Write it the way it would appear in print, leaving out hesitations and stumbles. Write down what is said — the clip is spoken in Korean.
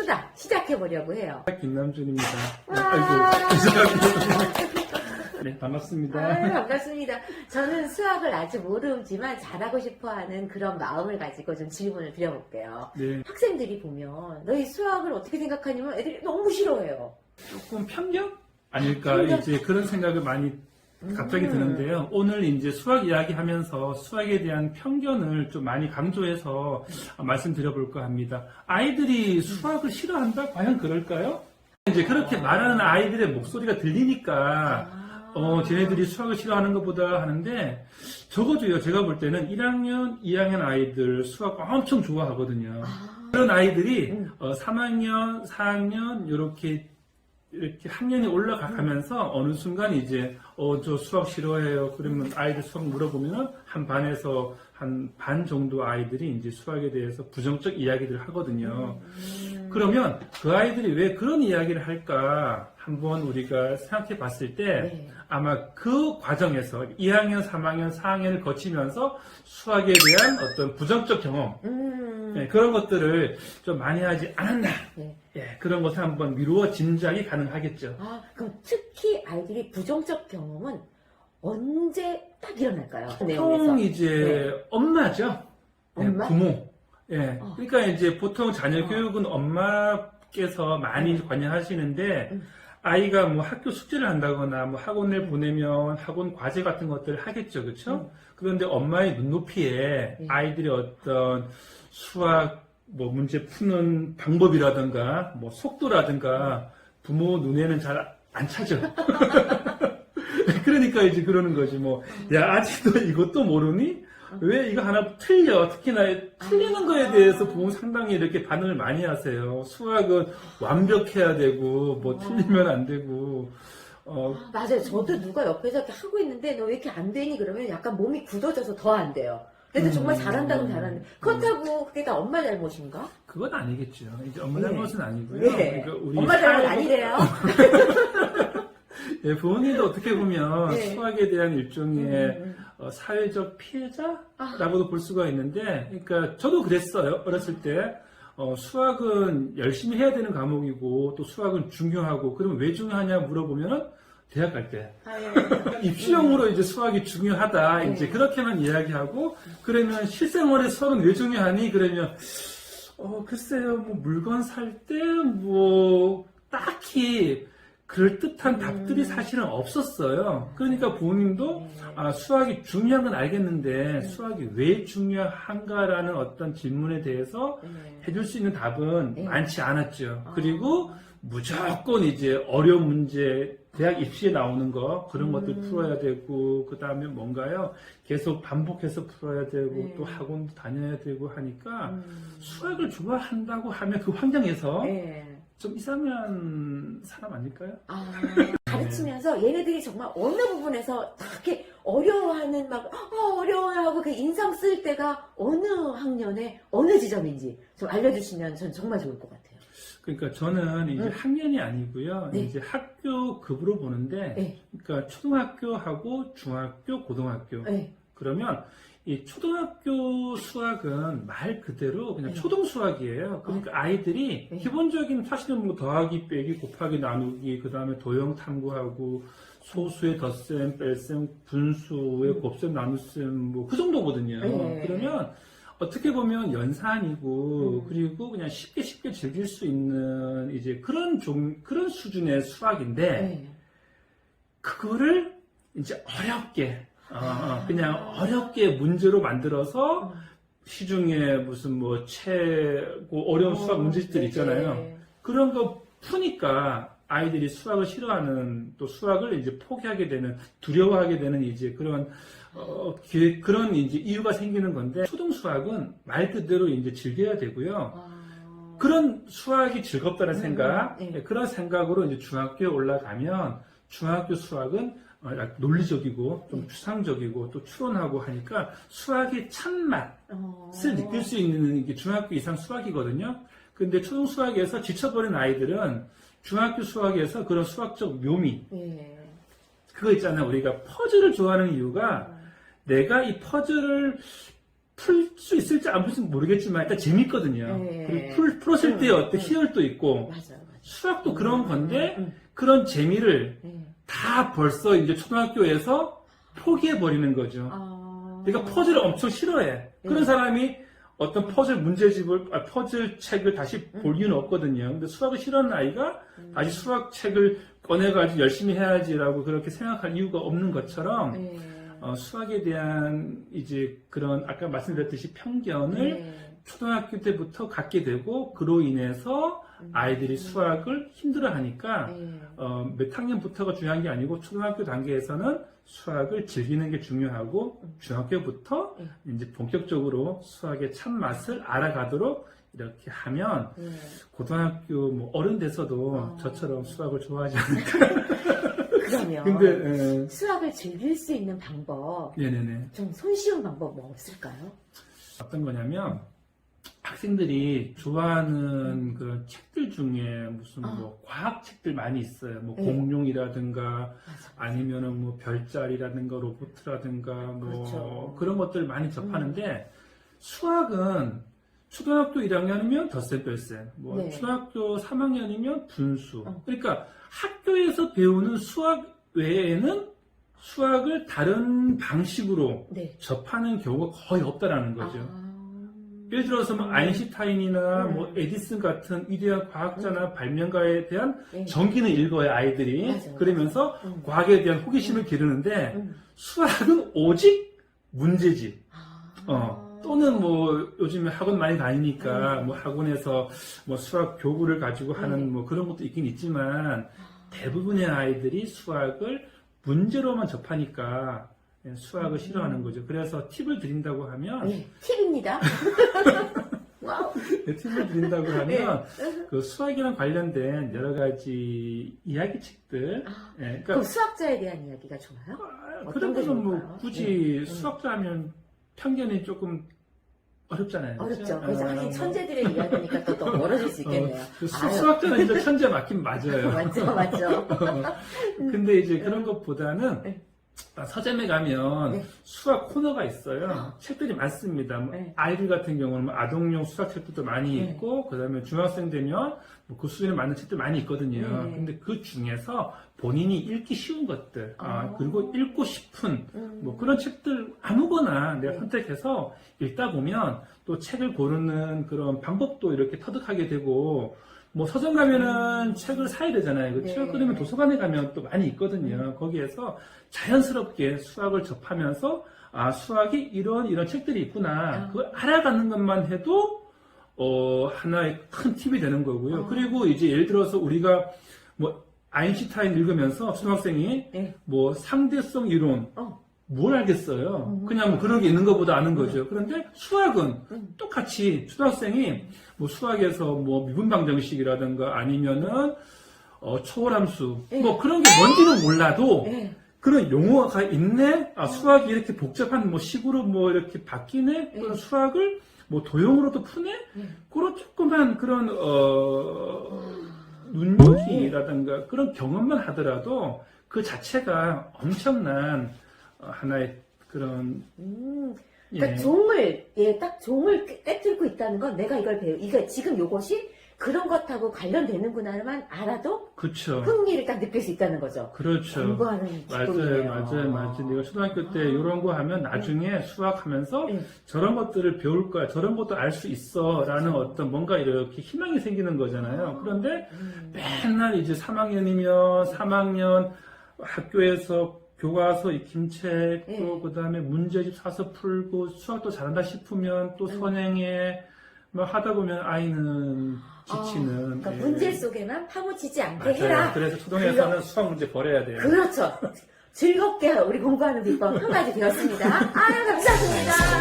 수다 시작해보려고 해요. 김남준입니다. 와. 아이고, 죄송합니다. 네, 반갑습니다. 반갑습니다. 저는 수학을 아직 모르지만 잘하고 싶어하는 그런 마음을 가지고 좀 질문을 드려볼게요. 네, 학생들이 보면 너희 수학을 어떻게 생각하냐면 애들이 너무 싫어해요. 조금 편견? 아닐까, 편견? 이제 그런 생각을 많이 갑자기 드는데요. 오늘 이제 수학 이야기 하면서 수학에 대한 편견을 좀 많이 강조해서 말씀드려볼까 합니다. 아이들이 수학을 싫어한다? 과연 그럴까요? 이제 그렇게 말하는 아이들의 목소리가 들리니까 쟤네들이 수학을 싫어하는 것보다 하는데, 적어도요, 제가 볼 때는 1학년, 2학년 아이들 수학 엄청 좋아하거든요. 그런 아이들이 3학년, 4학년 이렇게 학년이 올라가면서 어느 순간 이제 저 수학 싫어해요. 그러면 아이들 수학 물어보면은 한 반에서 한 반 정도 아이들이 이제 수학에 대해서 부정적 이야기를 하거든요. 그러면 그 아이들이 왜 그런 이야기를 할까 한번 우리가 생각해 봤을 때 네. 아마 그 과정에서 2학년, 3학년, 4학년을 거치면서 수학에 대한 어떤 부정적 경험, 네, 그런 것들을 좀 많이 하지 않았나. 네. 예, 그런 것을 한번 미루어 짐작이 가능하겠죠. 그럼 특히 아이들이 부정적 경험은 언제 딱 일어날까요? 보통 이제 엄마죠. 예, 엄마? 부모. 예, 그러니까 이제 보통 자녀 교육은 엄마께서 많이 관여하시는데 아이가 뭐 학교 숙제를 한다거나 뭐 학원을 보내면 학원 과제 같은 것들을 하겠죠, 그렇죠? 그런데 엄마의 눈높이에 아이들의 어떤 수학 뭐 문제 푸는 방법이라든가 뭐 속도라든가 부모 눈에는 잘 안 차죠. 그러니까 이제 그러는 거지 뭐. 야, 아직도 이것도 모르니? 왜 이거 하나 틀려? 특히나 틀리는 거에 대해서 부모 상당히 이렇게 반응을 많이 하세요. 수학은 완벽해야 되고 뭐 틀리면 안 되고. 맞아요. 저도 누가 옆에서 이렇게 하고 있는데 너 왜 이렇게 안 되니? 그러면 약간 몸이 굳어져서 더 안 돼요. 근데 정말 잘한다고 잘하는데 그렇다고 그게 다 엄마 잘못인가? 그건 아니겠죠. 이제 엄마 네. 잘못은 아니고요. 네. 그러니까 우리 엄마 잘못 아니래요. 예, 부모님도 어떻게 보면 네. 수학에 대한 일종의 사회적 피해자라고도 볼 수가 있는데, 그러니까 저도 그랬어요. 어렸을 때 수학은 열심히 해야 되는 과목이고 또 수학은 중요하고, 그러면 왜 중요하냐 물어보면은 대학 갈 때 입시용으로 이제 수학이 중요하다 이제 그렇게만 이야기하고, 그러면 실생활에 수학은 왜 중요하니? 그러면 글쎄요, 뭐 물건 살 때 뭐 딱히 그럴듯한 답들이 사실은 없었어요. 그러니까 부모님도 수학이 중요한 건 알겠는데 수학이 왜 중요한가라는 어떤 질문에 대해서 해줄 수 있는 답은 많지 않았죠. 그리고 무조건 이제 어려운 문제, 대학 입시에 나오는 거 그런 것들 풀어야 되고, 그 다음에 뭔가요? 계속 반복해서 풀어야 되고 또 학원도 다녀야 되고 하니까 수학을 좋아한다고 하면 그 환경에서 좀 이상한 사람 아닐까요? 가르치면서 얘네들이 정말 어느 부분에서 그렇게 어려워하는 어려워하고 그 인상 쓸 때가 어느 학년에 어느 지점인지 좀 알려주시면 전 정말 좋을 것 같아요. 그러니까 저는 이제 학년이 아니고요. 이제 학교 급으로 보는데, 그러니까 초등학교하고 중학교, 고등학교. 그러면 이 초등학교 수학은 말 그대로 그냥 초등 수학이에요. 그러니까 아이들이 기본적인 사실은 뭐 더하기, 빼기, 곱하기, 나누기, 그 다음에 도형 탐구하고 소수의 덧셈, 뺄셈, 분수의 곱셈, 나눗셈 뭐 그 정도거든요. 그러면 어떻게 보면 연산이고 그리고 그냥 쉽게 즐길 수 있는 이제 그런 수준의 수학인데, 그거를 이제 어렵게 그냥 어렵게 문제로 만들어서 시중에 무슨 뭐 최고 어려운 수학 문제집들 있잖아요. 그런 거 푸니까 아이들이 수학을 싫어하는, 또 수학을 이제 포기하게 되는, 두려워하게 되는 이제 그런 그런 이제 이유가 생기는 건데, 초등 수학은 말 그대로 이제 즐겨야 되고요. 그런 수학이 즐겁다는 생각, 그런 생각으로 이제 중학교에 올라가면 중학교 수학은 논리적이고 좀 추상적이고 또 추론하고 하니까 수학의 참맛을 느낄 수 있는 게 중학교 이상 수학이거든요. 근데 초등 수학에서 지쳐버린 아이들은 중학교 수학에서 그런 수학적 묘미, 그거 있잖아요. 우리가 퍼즐을 좋아하는 이유가 내가 이 퍼즐을 풀 수 있을지 안 풀지 모르겠지만 일단 재밌거든요. 네. 그리고 풀었을 때 어떤 희열도 있고 맞아. 수학도 그런 건데 그런 재미를 다 벌써 이제 초등학교에서 포기해 버리는 거죠. 그러니까 퍼즐을 엄청 싫어해. 그런 사람이 어떤 퍼즐 문제집을, 퍼즐 책을 다시 볼 이유는 없거든요. 근데 수학을 싫어하는 아이가 다시 수학 책을 꺼내가지고 열심히 해야지라고 그렇게 생각할 이유가 없는 것처럼, 수학에 대한 이제 그런 아까 말씀드렸듯이 편견을 초등학교 때부터 갖게 되고, 그로 인해서 아이들이 수학을 힘들어 하니까, 몇 학년부터가 중요한 게 아니고, 초등학교 단계에서는 수학을 즐기는 게 중요하고, 중학교부터 이제 본격적으로 수학의 참맛을 알아가도록 이렇게 하면, 고등학교 뭐 어른 돼서도 저처럼 수학을 좋아하지 않을까. 그러면 근데, 수학을 즐길 수 있는 방법, 네네네. 좀 손쉬운 방법 뭐 없을까요? 어떤 거냐면, 학생들이 좋아하는 그 책들 중에 무슨 뭐 과학책들 많이 있어요. 뭐 공룡이라든가 아니면은 뭐 별자리라든가 로봇이라든가 뭐 그렇죠. 그런 것들 많이 접하는데 수학은 초등학교 1학년이면 덧셈 뺄셈, 뭐 초등학교 3학년이면 분수. 그러니까 학교에서 배우는 수학 외에는 수학을 다른 방식으로 접하는 경우가 거의 없다라는 거죠. 예를 들어서 뭐 아인슈타인이나 뭐 에디슨 같은 위대한 과학자나 발명가에 대한 전기는 읽어요, 아이들이. 맞아요. 그러면서 과학에 대한 호기심을 기르는데 수학은 오직 문제집. 또는 뭐 요즘에 학원 많이 다니니까 뭐 학원에서 뭐 수학 교구를 가지고 하는 뭐 그런 것도 있긴 있지만 대부분의 아이들이 수학을 문제로만 접하니까 수학을 싫어하는 거죠. 그래서 팁을 드린다고 하면 팁입니다. 와우. 팁을 드린다고 하면 그 수학이랑 관련된 여러 가지 이야기 책들. 그러니까 그럼 수학자에 대한 이야기가 좋아요? 그런 거는 뭐 굳이 수학자하면 편견이 조금 어렵잖아요. 어렵죠. 그래서 하긴 천재들의 이야기니까 또 멀어질 수 있겠네요. 수학자는 진짜 천재 맞긴 맞아요. 맞죠. 근데 이제 그런 것보다는 서점에 가면 수학 코너가 있어요. 책들이 많습니다. 아이들 같은 경우는 아동용 수학 책들도 많이 있고, 그 다음에 중학생 되면 그 수준에 맞는 책들 많이 있거든요. 근데 그 중에서 본인이 읽기 쉬운 것들, 그리고 읽고 싶은 뭐 그런 책들 아무거나 내가 선택해서 읽다 보면 또 책을 고르는 그런 방법도 이렇게 터득하게 되고, 뭐 서점 가면은 책을 사야 되잖아요. 책을 끊으면 도서관에 가면 또 많이 있거든요. 거기에서 자연스럽게 수학을 접하면서 수학이 이런 책들이 있구나. 그걸 알아가는 것만 해도 하나의 큰 팁이 되는 거고요. 그리고 이제 예를 들어서 우리가 뭐 아인슈타인 읽으면서 초등학생이 뭐 상대성 이론 뭘 알겠어요? 그냥 뭐 그런 게 있는 것보다 아는 거죠. 그런데 수학은 똑같이 초등학생이 뭐 수학에서 뭐 미분방정식이라든가 아니면은 초월함수 뭐 그런 게 뭔지는 몰라도 그런 용어가 있네. 수학이 이렇게 복잡한 뭐 식으로 뭐 이렇게 바뀌네. 그런 수학을 뭐 도형으로도 푸네. 그런 조그만 그런 눈요기라든가 그런 경험만 하더라도 그 자체가 엄청난 하나의 그런 그러니까 딱 종을 꿰뚫고 있다는 건 내가 이걸 이거 지금 요것이 그런 것하고 관련되는구나만 알아도 그렇죠. 흥미를 딱 느낄 수 있다는 거죠. 그렇죠. 공부하는 기쁨이네요. 맞아요. 내가 초등학교 때 이런 거 하면 나중에 수학하면서 저런 것들을 배울 거야. 저런 것도 알 수 있어라는 어떤 뭔가 이렇게 희망이 생기는 거잖아요. 그런데 맨날 이제 3학년이면 3학년 학교에서 교과서 익힘책 또 그다음에 문제집 사서 풀고 수학도 잘한다 싶으면 또 선행에 뭐 하다 보면 아이는 지치는. 그러니까 문제 속에만 파묻히지 않게 맞아요. 해라. 그래서 초등에서는 수학 문제 버려야 돼요. 그렇죠. 즐겁게 우리 공부하는 비법 한 가지 되었습니다. 아유 감사합니다.